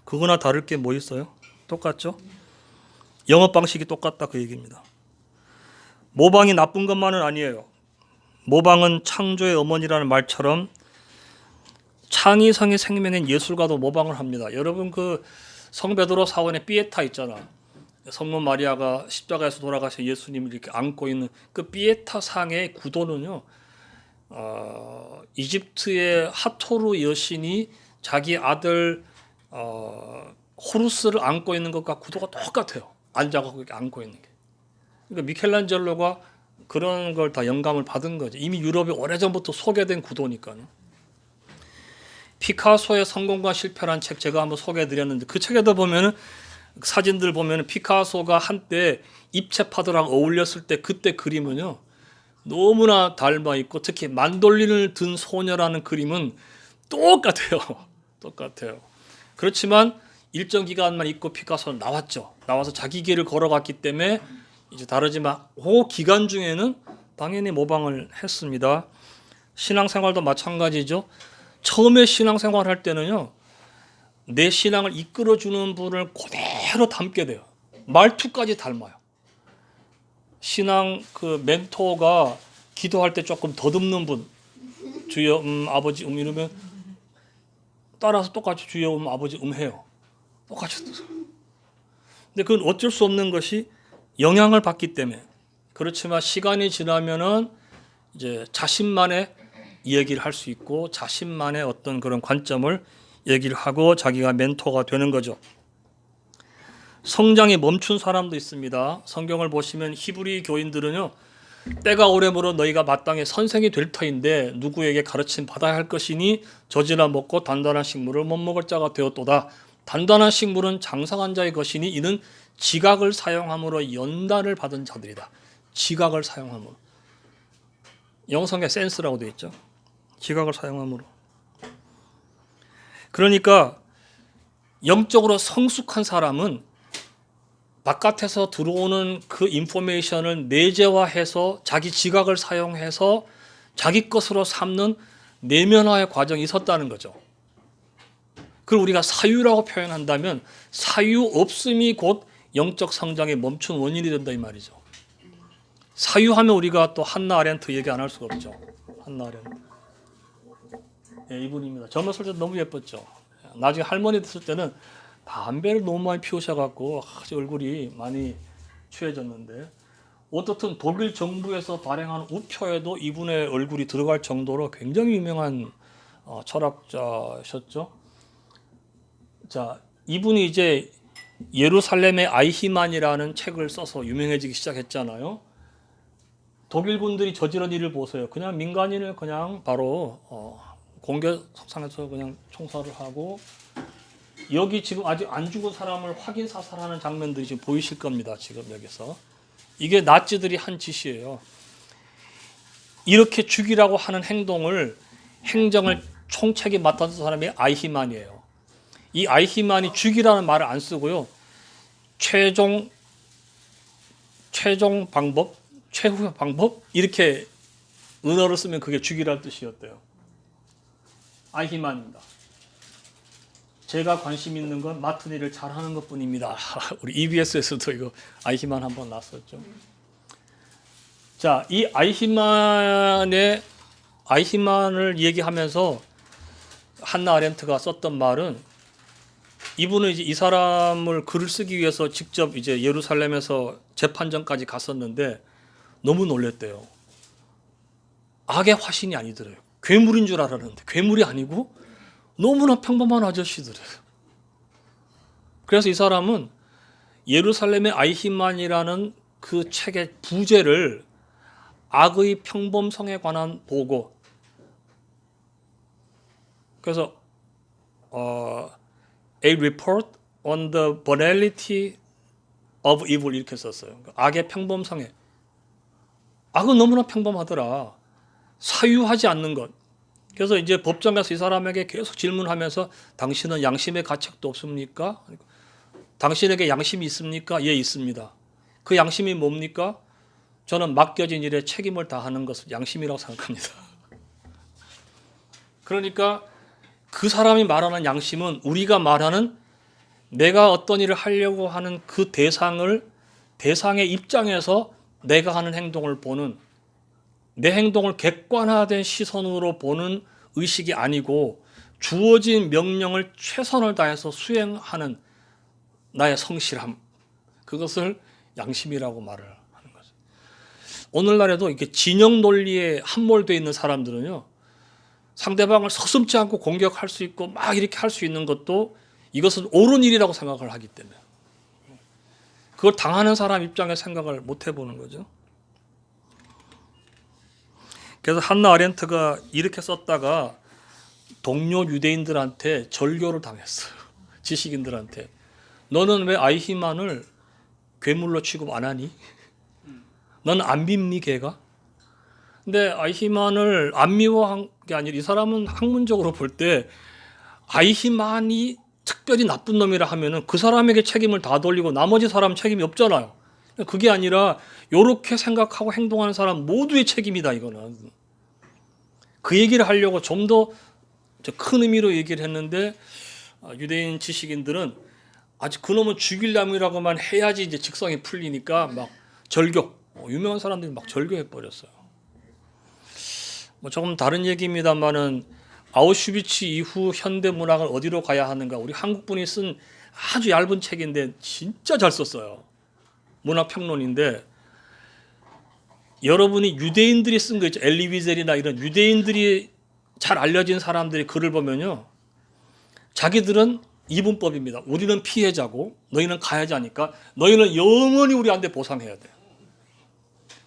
[SPEAKER 1] 그거나 다를 게 뭐 있어요? 똑같죠? 영업 방식이 똑같다 그 얘기입니다. 모방이 나쁜 것만은 아니에요. 모방은 창조의 어머니라는 말처럼 창의성이 생명인 예술가도 모방을 합니다. 여러분 그 성베드로 사원의 피에타 있잖아. 성모 마리아가 십자가에서 돌아가신 예수님을 이렇게 안고 있는 그 피에타 상의 구도는요. 이집트의 하토르 여신이 자기 아들 호루스를 안고 있는 것과 구도가 똑같아요. 앉아가지고 이렇게 안고 있는 게. 그러니까 미켈란젤로가 그런 걸 다 영감을 받은 거죠. 이미 유럽에 오래전부터 소개된 구도니까요. 피카소의 성공과 실패란 책 제가 한번 소개해드렸는데 그 책에도 보면은 사진들 보면은 피카소가 한때 입체파들하고 어울렸을 때 그때 그림은요 너무나 닮아 있고 특히 만돌린을 든 소녀라는 그림은 똑같아요. 똑같아요. 그렇지만 일정 기간만 있고 피카소는 나왔죠. 나와서 자기 길을 걸어갔기 때문에 이제 다르지만 그 기간 중에는 당연히 모방을 했습니다. 신앙생활도 마찬가지죠. 처음에 신앙생활 할 때는요. 내 신앙을 이끌어주는 분을 그대로 닮게 돼요. 말투까지 닮아요. 신앙 그 멘토가 기도할 때 조금 더듬는 분, 주여 아버지 이러면 따라서 똑같이 주여 아버지 해요. 똑같이. 근데 그건 어쩔 수 없는 것이 영향을 받기 때문에. 그렇지만 시간이 지나면은 이제 자신만의 이야기를 할 수 있고 자신만의 어떤 그런 관점을 얘기를 하고 자기가 멘토가 되는 거죠. 성장이 멈춘 사람도 있습니다. 성경을 보시면 히브리 교인들은요. 때가 오래므로 너희가 마땅히 선생이 될 터인데 누구에게 가르침 받아야 할 것이니 젖이나 먹고 단단한 식물을 못 먹을 자가 되었도다. 단단한 식물은 장성한 자의 것이니 이는 지각을 사용함으로 연단을 받은 자들이다. 지각을 사용함으로. 영성의 센스라고 되어 있죠. 지각을 사용함으로. 그러니까 영적으로 성숙한 사람은 바깥에서 들어오는 그 인포메이션을 내재화해서 자기 지각을 사용해서 자기 것으로 삼는 내면화의 과정이 있었다는 거죠. 그걸 우리가 사유라고 표현한다면 사유 없음이 곧 영적 성장의 멈춘 원인이 된다 이 말이죠. 사유하면 우리가 또 한나 아렌트 얘기 안 할 수가 없죠. 한나 아렌트. 예, 이분입니다. 젊었을 때 너무 예뻤죠. 나중에 할머니 됐을 때는 담배를 너무 많이 피우셔갖고 아주 얼굴이 많이 취해졌는데 어떻든 독일 정부에서 발행한 우표에도 이분의 얼굴이 들어갈 정도로 굉장히 유명한 철학자셨죠. 자, 이분이 이제 예루살렘의 아이히만이라는 책을 써서 유명해지기 시작했잖아요. 독일 분들이 저지른 일을 보세요. 그냥 민간인을 그냥 바로 공개 석상에서 그냥 총살을 하고 여기 지금 아직 안 죽은 사람을 확인 사살하는 장면들이 지금 보이실 겁니다. 지금 여기서 이게 나치들이 한 짓이에요. 이렇게 죽이라고 하는 행정을 총책에 맡았던 사람이 아이히만이에요. 이 아이히만이 죽이라는 말을 안 쓰고요. 최종 방법, 최후의 방법 이렇게 은어를 쓰면 그게 죽이라는 뜻이었대요. 아이히만입니다. 제가 관심 있는 건 맡은 일을 잘하는 것뿐입니다. 우리 EBS에서도 이거 아이히만 한번 났었죠. 자, 이 아이히만을 얘기하면서 한나 아렌트가 썼던 말은 이분은 이제 이 사람을 글을 쓰기 위해서 직접 이제 예루살렘에서 재판정까지 갔었는데 너무 놀랬대요. 악의 화신이 아니더래요. 괴물인 줄 알았는데 괴물이 아니고 너무나 평범한 아저씨들이에요. 그래서 이 사람은 예루살렘의 아이히만이라는 그 책의 부제를 악의 평범성에 관한 보고, 그래서 A report on the banality of evil 이렇게 썼어요. 악의 평범성에. 악은 너무나 평범하더라. 사유하지 않는 것. 그래서 이제 법정에서 이 사람에게 계속 질문하면서 당신은 양심의 가책도 없습니까? 당신에게 양심이 있습니까? 예, 있습니다. 그 양심이 뭡니까? 저는 맡겨진 일에 책임을 다하는 것을 양심이라고 생각합니다. 그러니까 그 사람이 말하는 양심은 우리가 말하는 내가 어떤 일을 하려고 하는 그 대상의 입장에서 내가 하는 행동을 보는, 내 행동을 객관화된 시선으로 보는 의식이 아니고 주어진 명령을 최선을 다해서 수행하는 나의 성실함, 그것을 양심이라고 말을 하는 거죠. 오늘날에도 이렇게 진영 논리에 함몰되어 있는 사람들은요, 상대방을 서슴지 않고 공격할 수 있고 막 이렇게 할 수 있는 것도 이것은 옳은 일이라고 생각을 하기 때문에 그걸 당하는 사람 입장에 생각을 못 해보는 거죠. 그래서 한나 아렌트가 이렇게 썼다가 동료 유대인들한테 절교를 당했어요. 지식인들한테. 너는 왜 아이히만을 괴물로 취급 안 하니? 너는 안 밉니 걔가? 근데 아이히만을 안 미워한 게 아니라 이 사람은 학문적으로 볼 때 아이히만이 특별히 나쁜 놈이라 하면은 그 사람에게 책임을 다 돌리고 나머지 사람 책임이 없잖아요. 그게 아니라 이렇게 생각하고 행동하는 사람 모두의 책임이다 이거는. 그 얘기를 하려고 좀 더 큰 의미로 얘기를 했는데 유대인 지식인들은 아직 그놈은 죽이려면이라고만 해야지 이제 직성이 풀리니까 막 절교, 유명한 사람들이 막 절교해 버렸어요. 뭐 조금 다른 얘기입니다만은 아우슈비츠 이후 현대 문학을 어디로 가야 하는가, 우리 한국 분이 쓴 아주 얇은 책인데 진짜 잘 썼어요. 문학 평론인데 여러분이 유대인들이 쓴 거 있죠. 엘리 위젤이나 이런 유대인들이 잘 알려진 사람들의 글을 보면요, 자기들은 이분법입니다. 우리는 피해자고 너희는 가해자니까 너희는 영원히 우리한테 보상해야 돼.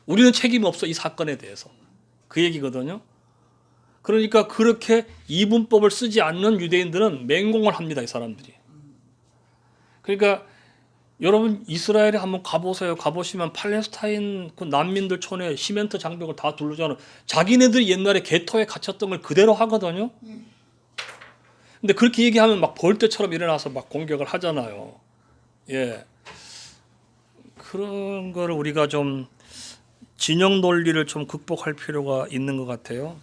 [SPEAKER 1] 우리는 책임 없어 이 사건에 대해서. 그 얘기거든요. 그러니까 그렇게 이분법을 쓰지 않는 유대인들은 맹공을 합니다. 이 사람들이. 그러니까 여러분 이스라엘에 한번 가보세요. 가보시면 팔레스타인 그 난민들 촌에 시멘트 장벽을 다 둘러잖아요. 자기네들이 옛날에 개토에 갇혔던 걸 그대로 하거든요. 근데 그렇게 얘기하면 막 벌떼처럼 일어나서 막 공격을 하잖아요. 예. 그런 거를 우리가 좀 진영 논리를 좀 극복할 필요가 있는 것 같아요.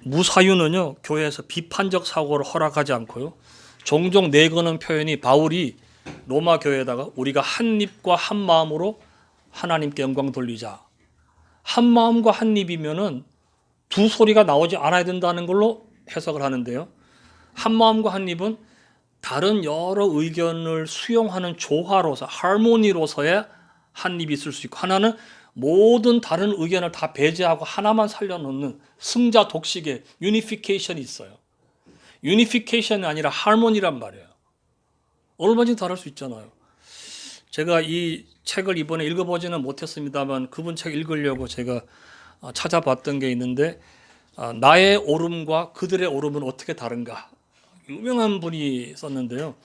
[SPEAKER 1] 무사유는요, 교회에서 비판적 사고를 허락하지 않고요, 종종 내거는 표현이 바울이 로마 교회에다가 우리가 한 입과 한 마음으로 하나님께 영광 돌리자. 한 마음과 한 입이면은 두 소리가 나오지 않아야 된다는 걸로 해석을 하는데요. 한 마음과 한 입은 다른 여러 의견을 수용하는 조화로서, 하모니로서의 한 입이 있을 수 있고, 하나는 모든 다른 의견을 다 배제하고 하나만 살려놓는 승자 독식의 유니피케이션이 있어요. 유니피케이션이 아니라 하모니란 말이에요. 얼마든지 다를 수 있잖아요. 제가 이 책을 이번에 읽어보지는 못했습니다만 그분 책 읽으려고 제가 찾아봤던 게 있는데, 나의 오름과 그들의 오름은 어떻게 다른가, 유명한 분이 썼는데요.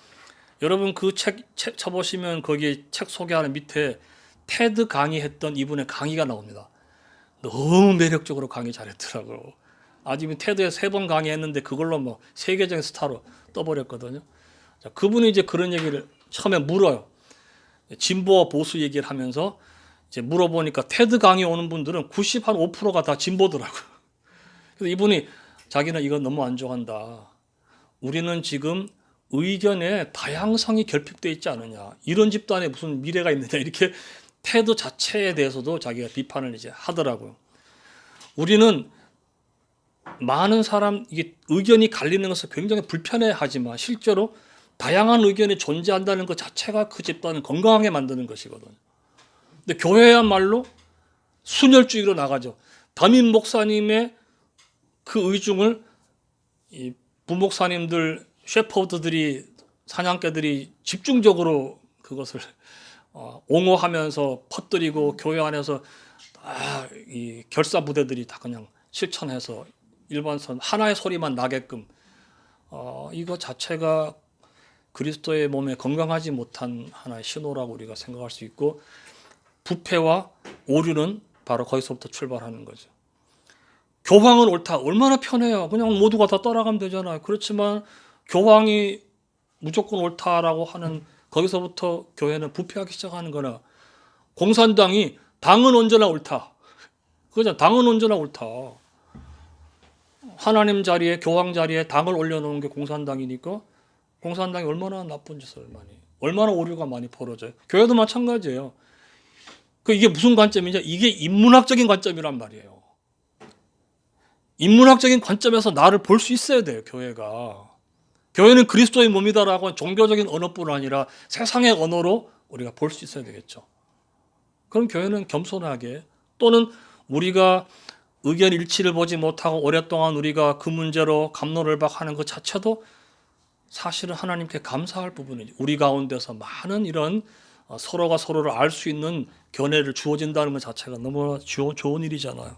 [SPEAKER 1] 여러분 그 책 쳐보시면 거기 책 소개하는 밑에 테드 강의했던 이분의 강의가 나옵니다. 너무 매력적으로 강의 잘했더라고요. 아직은 테드에 3번 강의했는데 그걸로 뭐 세계적인 스타로 떠버렸거든요. 자, 그분이 이제 그런 얘기를 처음에 물어요. 진보와 보수 얘기를 하면서 이제 물어보니까 테드 강의 오는 분들은 95%가 다 진보더라고요. 그래서 이분이 자기는 이거 너무 안 좋아한다. 우리는 지금 의견에 다양성이 결핍되어 있지 않느냐. 이런 집단에 무슨 미래가 있느냐. 이렇게 태도 자체에 대해서도 자기가 비판을 이제 하더라고요. 우리는 많은 사람 이게 의견이 갈리는 것을 굉장히 불편해하지만 실제로 다양한 의견이 존재한다는 것 자체가 그 집단을 건강하게 만드는 것이거든요. 근데 교회야말로 순혈주의로 나가죠. 담임 목사님의 그 의중을 이 부목사님들, 셰퍼드들이, 사냥개들이 집중적으로 그것을 옹호하면서 퍼뜨리고 교회 안에서 이 결사 부대들이 다 그냥 실천해서 일반선 하나의 소리만 나게끔 이거 자체가 그리스도의 몸에 건강하지 못한 하나의 신호라고 우리가 생각할 수 있고, 부패와 오류는 바로 거기서부터 출발하는 거죠. 교황은 옳다. 얼마나 편해요. 그냥 모두가 다 따라가면 되잖아요. 그렇지만 교황이 무조건 옳다라고 하는 거기서부터 교회는 부패하기 시작하는 거나, 공산당이 당은 언제나 옳다. 그죠? 당은 언제나 옳다. 하나님 자리에, 교황 자리에 당을 올려놓은 게 공산당이니까 공산당이 얼마나 나쁜 짓을 얼마나 오류가 많이 벌어져요. 교회도 마찬가지예요. 이게 무슨 관점이냐? 이게 인문학적인 관점이란 말이에요. 인문학적인 관점에서 나를 볼 수 있어야 돼요, 교회가. 교회는 그리스도의 몸이다라고 종교적인 언어뿐 아니라 세상의 언어로 우리가 볼 수 있어야 되겠죠. 그럼 교회는 겸손하게, 또는 우리가 의견 일치를 보지 못하고 오랫동안 우리가 그 문제로 갑론을박하는 것 자체도 사실은 하나님께 감사할 부분이죠. 우리 가운데서 많은 이런 서로가 서로를 알 수 있는 견해를 주어진다는 것 자체가 너무 좋은 일이잖아요.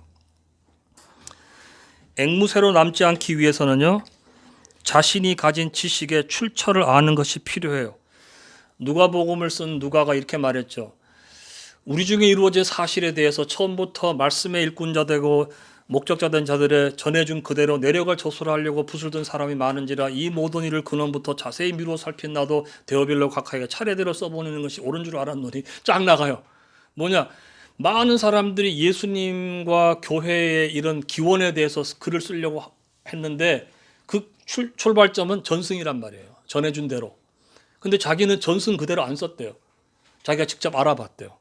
[SPEAKER 1] 앵무새로 남지 않기 위해서는요, 자신이 가진 지식의 출처를 아는 것이 필요해요. 누가복음을 쓴 누가가 이렇게 말했죠. 우리 중에 이루어진 사실에 대해서 처음부터 말씀의 일꾼자 되고 목적자 된 자들의 전해준 그대로 내려갈 조소를 하려고 붓을 든 사람이 많은지라 이 모든 일을 근원부터 자세히 미루어 살핀 나도 데어빌로 각하에게 차례대로 써보내는 것이 옳은 줄 알았노니 쫙 나가요. 뭐냐? 많은 사람들이 예수님과 교회의 이런 기원에 대해서 글을 쓰려고 했는데 그 출발점은 전승이란 말이에요. 전해준 대로. 근데 자기는 전승 그대로 안 썼대요. 자기가 직접 알아봤대요.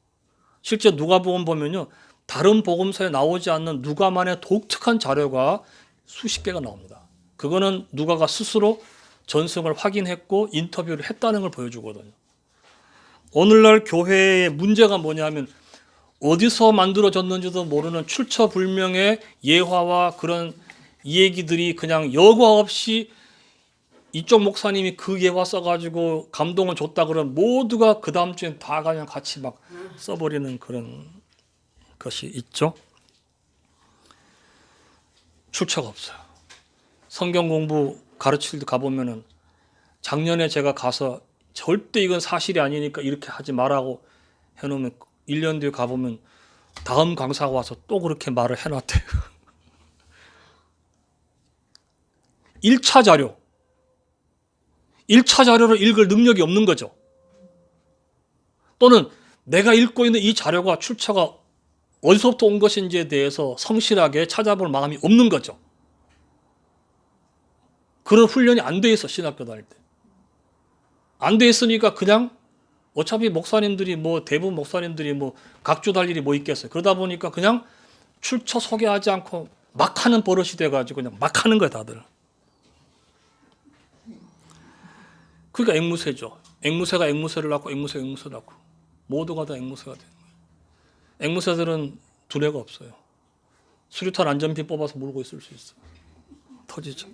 [SPEAKER 1] 실제 누가복음 보면요, 다른 복음서에 나오지 않는 누가만의 독특한 자료가 수십 개가 나옵니다. 그거는 누가가 스스로 전승을 확인했고 인터뷰를 했다는 걸 보여주거든요. 오늘날 교회의 문제가 뭐냐면 어디서 만들어졌는지도 모르는 출처불명의 예화와 그런 얘기들이 그냥 여과 없이 이쪽 목사님이 그 예화 써가지고 감동을 줬다 그러면 모두가 그 다음 주엔 다 그냥 같이 막 써버리는 그런 것이 있죠. 출처가 없어요. 성경 공부 가르칠 때 가보면은 작년에 제가 가서 절대 이건 사실이 아니니까 이렇게 하지 말라고 해놓으면 1년 뒤에 가보면 다음 강사가 와서 또 그렇게 말을 해놨대요. 1차 자료를 읽을 능력이 없는 거죠. 또는 내가 읽고 있는 이 자료가 출처가 어디서부터 온 것인지에 대해서 성실하게 찾아볼 마음이 없는 거죠. 그런 훈련이 안 돼 있어, 신학교 다닐 때. 안 돼 있으니까 그냥 어차피 목사님들이 대부분 목사님들이 각주 달 일이 뭐 있겠어요. 그러다 보니까 그냥 출처 소개하지 않고 막 하는 버릇이 돼가지고 그냥 막 하는 거예요, 다들. 그러니까 앵무새죠. 앵무새가 앵무새를 낳고 앵무새를 낳고 모두가 다 앵무새가 되는 거예요. 앵무새들은 두뇌가 없어요. 수류탄 안전핀 뽑아서 물고 있을 수 있어요. 터지죠.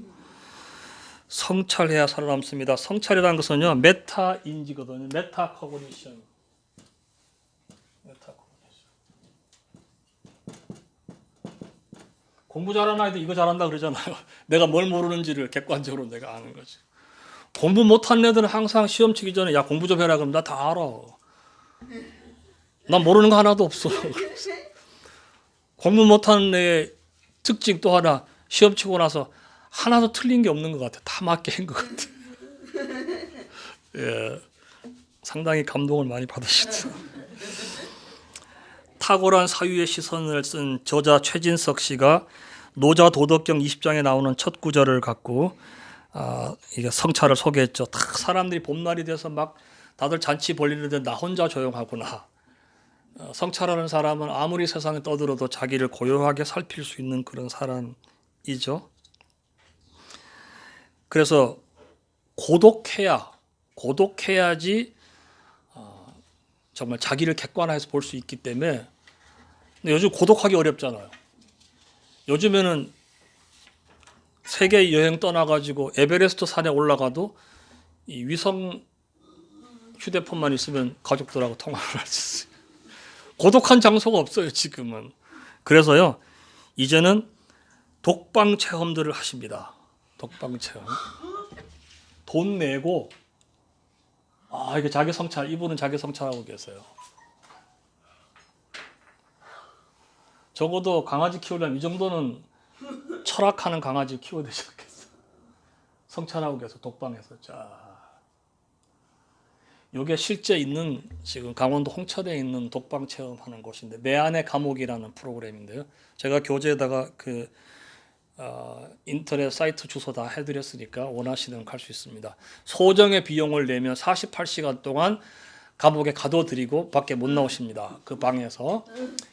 [SPEAKER 1] 성찰해야 살아남습니다. 성찰이라는 것은요, 메타인지거든요. 메타코그니션. 공부 잘하는 아이들 이거 잘한다 그러잖아요. 내가 뭘 모르는지를 객관적으로 내가 아는 거지. 공부 못하는 애들은 항상 시험 치기 전에 야 공부 좀 해라 그러면 나 다 알아. 난 모르는 거 하나도 없어. 공부 못하는 애의 특징 또 하나, 시험 치고 나서 하나도 틀린 게 없는 것 같아. 다 맞게 한 것 같아. 예, 상당히 감동을 많이 받으시죠. 탁월한 사유의 시선을 쓴 저자 최진석 씨가 노자 도덕경 20장에 나오는 첫 구절을 갖고 이게 성찰을 소개했죠. 딱 사람들이 봄날이 돼서 막 다들 잔치 벌리는데 나 혼자 조용하구나. 성찰하는 사람은 아무리 세상에 떠들어도 자기를 고요하게 살필 수 있는 그런 사람이다. 시간이죠. 그래서 고독해야지 정말 자기를 객관화해서 볼 수 있기 때문에. 근데 요즘 고독하기 어렵잖아요. 요즘에는 세계 여행 떠나가지고 에베레스트 산에 올라가도 이 위성 휴대폰만 있으면 가족들하고 통화를 할 수 있어요. 고독한 장소가 없어요, 지금은. 그래서요, 이제는 독방 체험들을 하십니다. 독방 체험. 돈 내고, 이게 자기 성찰, 이분은 자기 성찰하고 계세요. 적어도 강아지 키우려면 이 정도는 철학하는 강아지 키워야 되지 않겠어. 성찰하고 계세요, 독방에서. 자. 이게 실제 있는 지금 강원도 홍천에 있는 독방 체험하는 곳인데 내 안의 감옥이라는 프로그램인데요. 제가 교재에다가 인터넷 사이트 주소 다 해드렸으니까 원하시면 갈 수 있습니다. 소정의 비용을 내면 48시간 동안 감옥에 가둬드리고 밖에 못 나오십니다. 그 방에서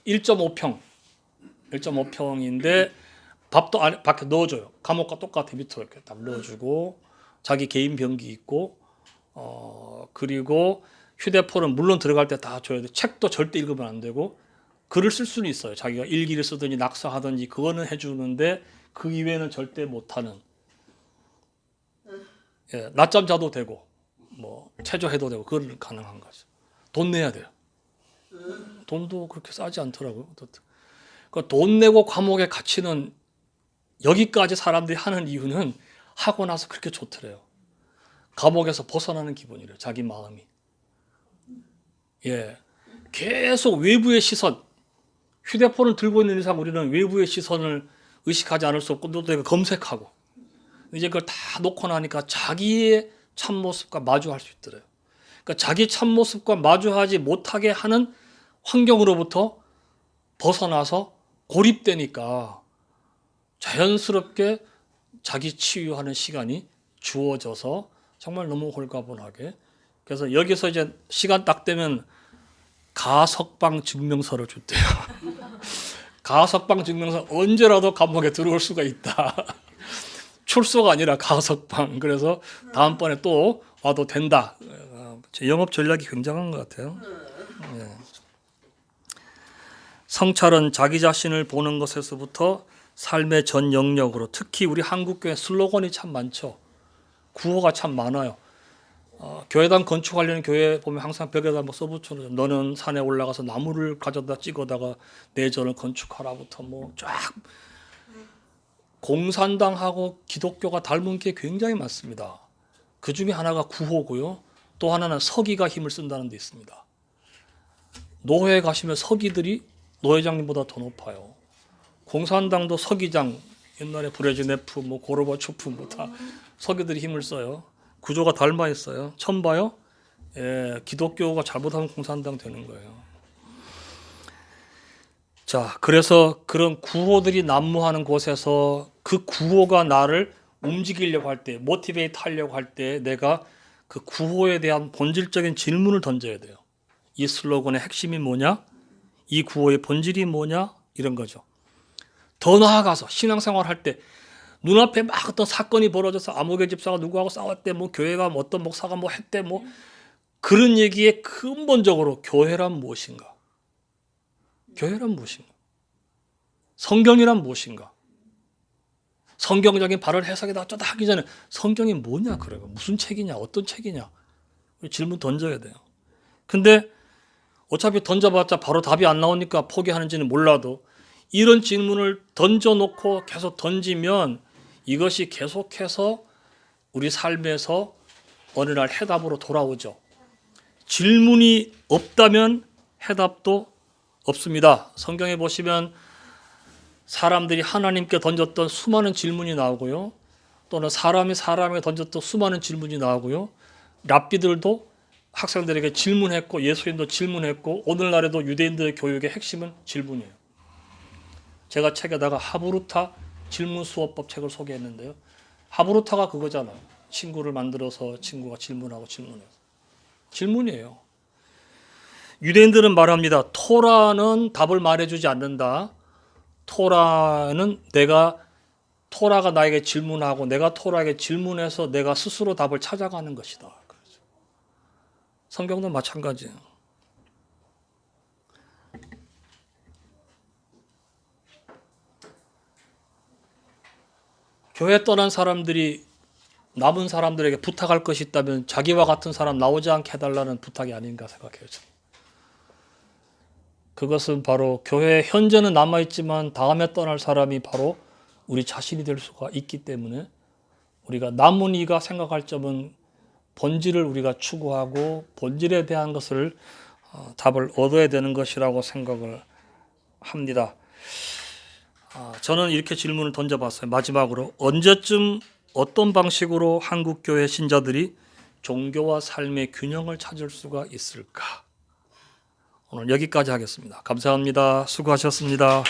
[SPEAKER 1] 1.5평인데 밥도 밖에 넣어줘요. 감옥과 똑같아. 밑으로 이렇게 딱 넣어주고 자기 개인 변기 있고. 그리고 휴대폰은 물론 들어갈 때 다 줘야 돼. 책도 절대 읽으면 안 되고 글을 쓸 수는 있어요. 자기가 일기를 쓰든지 낙서하든지 그거는 해주는데 그 이외에는 절대 못하는. 예, 낮잠 자도 되고 뭐 체조해도 되고 그건 가능한 거죠. 돈 내야 돼요. 돈도 그렇게 싸지 않더라고요. 그러니까 돈 내고 감옥에 갇히는 여기까지 사람들이 하는 이유는 하고 나서 그렇게 좋더래요. 감옥에서 벗어나는 기분이래요. 자기 마음이. 예, 계속 외부의 시선, 휴대폰을 들고 있는 이상 우리는 외부의 시선을 의식하지 않을 수 없고 또 검색하고 이제 그걸 다 놓고 나니까 자기의 참모습과 마주할 수 있더래요. 그러니까 자기 참모습과 마주하지 못하게 하는 환경으로부터 벗어나서 고립되니까 자연스럽게 자기 치유하는 시간이 주어져서 정말 너무 홀가분하게. 그래서 여기서 이제 시간 딱 되면 가석방 증명서를 줬대요. 가석방 증명서 언제라도 감옥에 들어올 수가 있다. 출소가 아니라 가석방. 그래서 다음번에 또 와도 된다. 제 영업 전략이 굉장한 것 같아요. 네. 성찰은 자기 자신을 보는 것에서부터 삶의 전 영역으로, 특히 우리 한국교회 슬로건이 참 많죠. 구호가 참 많아요. 교회당 건축하려는 교회 보면 항상 벽에다 뭐 써붙여놓죠. 너는 산에 올라가서 나무를 가져다 찍어다가 내 전을 건축하라부터 뭐 쫙. 공산당하고 기독교가 닮은 게 굉장히 많습니다. 그 중에 하나가 구호고요. 또 하나는 서기가 힘을 쓴다는 데 있습니다. 노회에 가시면 서기들이 노회장님보다 더 높아요. 공산당도 서기장, 옛날에 브레즈네프, 뭐 고르바초프 뭐 다 서기들이 힘을 써요. 구조가 닮아 있어요. 처음 봐요? 예, 기독교가 잘못하면 공산당 되는 거예요. 자, 그래서 그런 구호들이 난무하는 곳에서 그 구호가 나를 움직이려고 할 때, 모티베이트 하려고 할 때 내가 그 구호에 대한 본질적인 질문을 던져야 돼요. 이 슬로건의 핵심이 뭐냐? 이 구호의 본질이 뭐냐? 이런 거죠. 더 나아가서 신앙생활 할 때 눈앞에 막 어떤 사건이 벌어져서 아무개 집사가 누구하고 싸웠대, 뭐 교회가 뭐 어떤 목사가 뭐 했대, 뭐 그런 얘기에 근본적으로 교회란 무엇인가? 교회란 무엇인가? 성경이란 무엇인가? 성경적인 바른 해석이다 어쩌다 하기 전에 성경이 뭐냐? 그래요. 무슨 책이냐? 어떤 책이냐? 질문 던져야 돼요. 근데 어차피 던져봤자 바로 답이 안 나오니까 포기하는지는 몰라도 이런 질문을 던져놓고 계속 던지면 이것이 계속해서 우리 삶에서 어느 날 해답으로 돌아오죠. 질문이 없다면 해답도 없습니다. 성경에 보시면 사람들이 하나님께 던졌던 수많은 질문이 나오고요. 또는 사람이 사람에게 던졌던 수많은 질문이 나오고요. 랍비들도 학생들에게 질문했고 예수님도 질문했고 오늘날에도 유대인들의 교육의 핵심은 질문이에요. 제가 책에다가 하브루타 질문 수업법 책을 소개했는데요. 하브루타가 그거잖아요. 친구를 만들어서 친구가 질문하고 질문해서. 질문이에요. 유대인들은 말합니다. 토라는 답을 말해주지 않는다. 토라는 내가 토라가 나에게 질문하고 내가 토라에게 질문해서 내가 스스로 답을 찾아가는 것이다. 그렇죠. 성경도 마찬가지예요. 교회 떠난 사람들이 남은 사람들에게 부탁할 것이 있다면 자기와 같은 사람 나오지 않게 해달라는 부탁이 아닌가 생각해요. 그것은 바로 교회 현재는 남아있지만 다음에 떠날 사람이 바로 우리 자신이 될 수가 있기 때문에 우리가 남은 이가 생각할 점은 본질을 우리가 추구하고 본질에 대한 것을 답을 얻어야 되는 것이라고 생각을 합니다. 저는 이렇게 질문을 던져봤어요. 마지막으로 언제쯤 어떤 방식으로 한국교회 신자들이 종교와 삶의 균형을 찾을 수가 있을까? 오늘 여기까지 하겠습니다. 감사합니다. 수고하셨습니다.